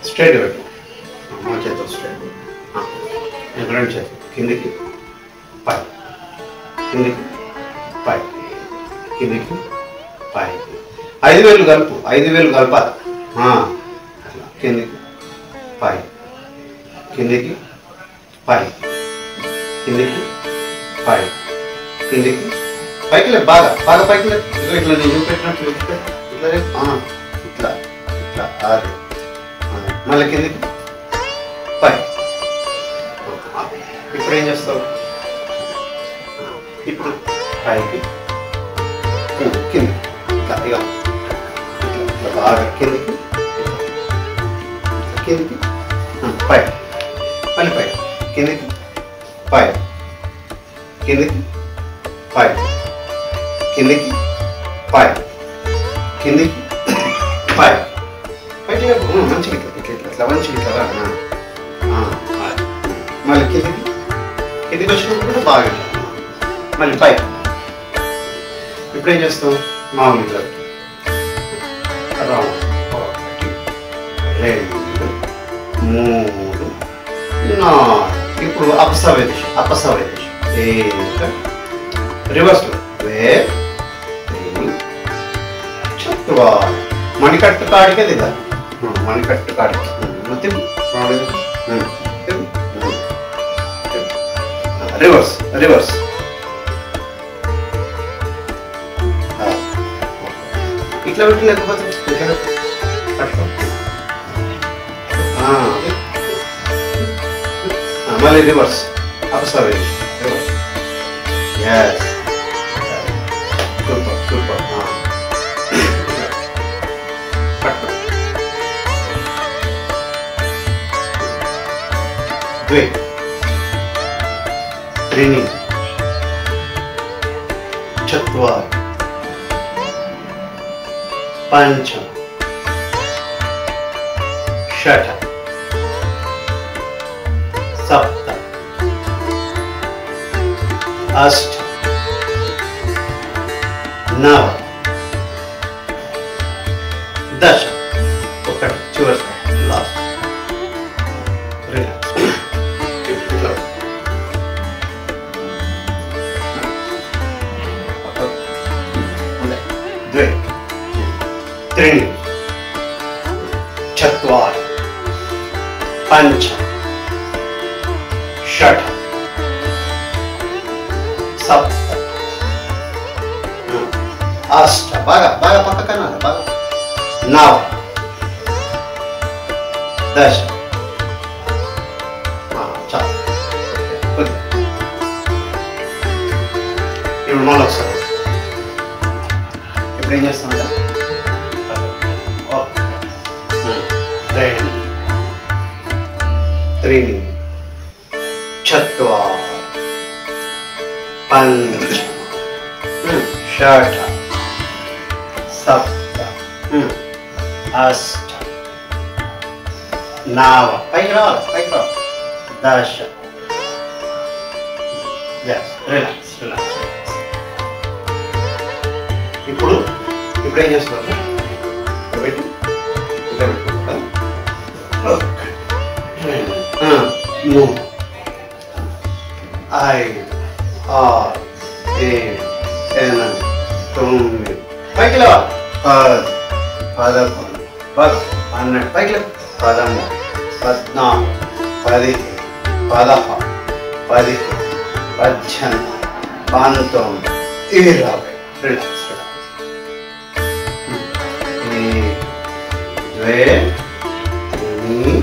Straight పెట్టు, మన చేతులు స్ట్రైట్, రెండు చేతులు కిందికి పై, కిందికి పై, కిందికి పై. 5 వేలు కలుపు, 5 వేలు కలపాలి. అట్లా కిందికి పై, కిందికి పై, కిందికి పై, కిందికి పైకి లేదు, బాగా బాగా పైకి లేదు. ఇట్లా నేను చూపెట్టినట్టు ఇట్లా ఇట్లా ఇట్లా అది మళ్ళీ కిందికి పై. ఇప్పుడు ఏం చేస్తావు? ఇప్పుడు పైకి కిందికి ఇట్లా ఇక ఇట్లా బాగా కిందికి కిందికి పై, మళ్ళీ పై, కిందికి పై, కిందికి పై, కిందికి పై, కిందికి పై. పైకి మంచిగా ఇట్లా ఇట్లా ఇట్లా మంచిగా ఇట్లా మళ్ళీ కిందికి కిందికి వచ్చినప్పుడు కూడా బాగా ఇట్లా మళ్ళీ పై. ఇప్పుడు ఏం చేస్తాం? మామూలుగా రౌండ్ 1 2 3 4. ఇప్పుడు అపసవేదిష రివర్స్ చత్వార్ మణికట్టు కాడికే దిగా, మణికట్టు కాడికి మొత్తం రివర్స్ రివర్స్. ఇట్లా పెట్టి లేకపోతే మళ్ళీ రివర్స్ అపసవేదిష రివర్స్. Yes super super. द्वे त्रीणि चत्वारि पञ्च षट् सप्त अष्ट नव 10. ఒకటి చివరి లాస్ట్. రిలాక్స్. द्वे त्रीणि चत्वारि पञ्च षट् सप्त अष्ट बागा बागा पक्का बागा 9 10. చాలు. ఇప్పుడు మళ్ళీ ఒకసారి ఇప్పుడు ఏం చేస్తామంటే 2 3 4 5 6 7 8 9 పైకి రావాలి 10. Relax relax. ఇప్పుడు ఏం చేస్తున్నాను? పెట్టి ఇట్లా పెట్టుకుంటా. 3 5 6 7 8 9 పైకి లేవాలి. 10 11 12 పైకి లేవు. 13 14 15 16 17 18 19 20. రిలాక్స్. 2 3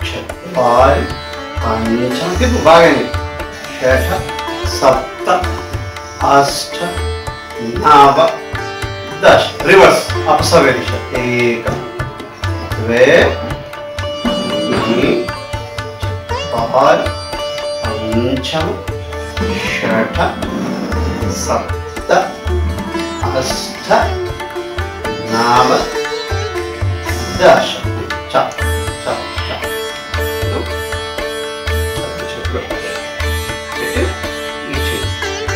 4 5 బాగా 6 7 8 9 10. రివర్స్ అపసవేదిష 1 2 3 4 5 6 7 8 9 10. చాలు చాలు చాలు.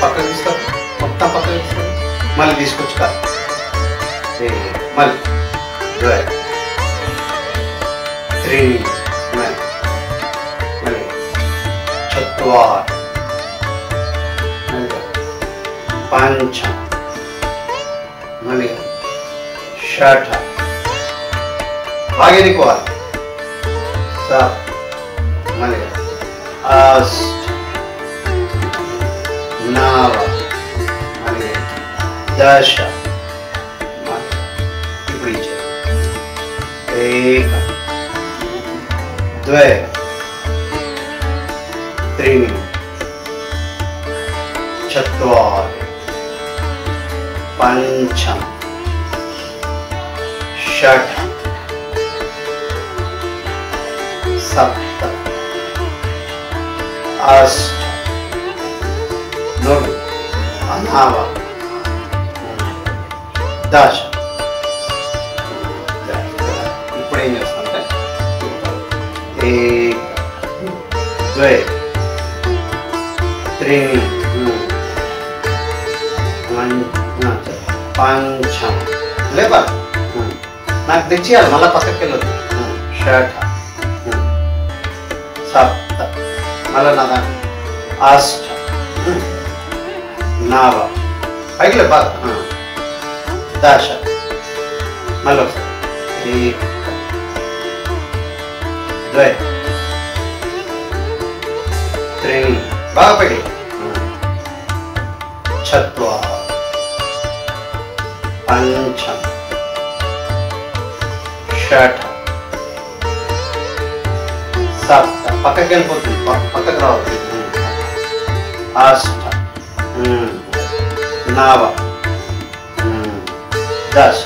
పక్కకు తీసుకో, మొత్తం పక్కకు తీసుకో, మళ్ళీ తీసుకొచ్చుకో. మళ్ళీ त्रीणि चत्वारि पञ्च षट् आगे लिखो सप्त अष्ट नव दश एक द्वे त्रीणि चत्वारि पञ्च षट् सप्त अष्ट नव दश ఇప్పుడు ఏం చేస్తామంటే एक द्वे त्रीणि पंच लेबर నాకు తెచ్చేయాలి మళ్ళీ పక్కకి వెళ్ళదు షట్ सप्त మళ్ళీ నా దాన్ని अष्ट नव పైకి లే బాగా दश మళ్ళీ एक द्वे त्रीणि బాగా పైకి चत्वारि पञ्च षट् सप्त పక్కకి వెళ్ళిపోతుంది పక్కకి రావాలి अष्ट नव दश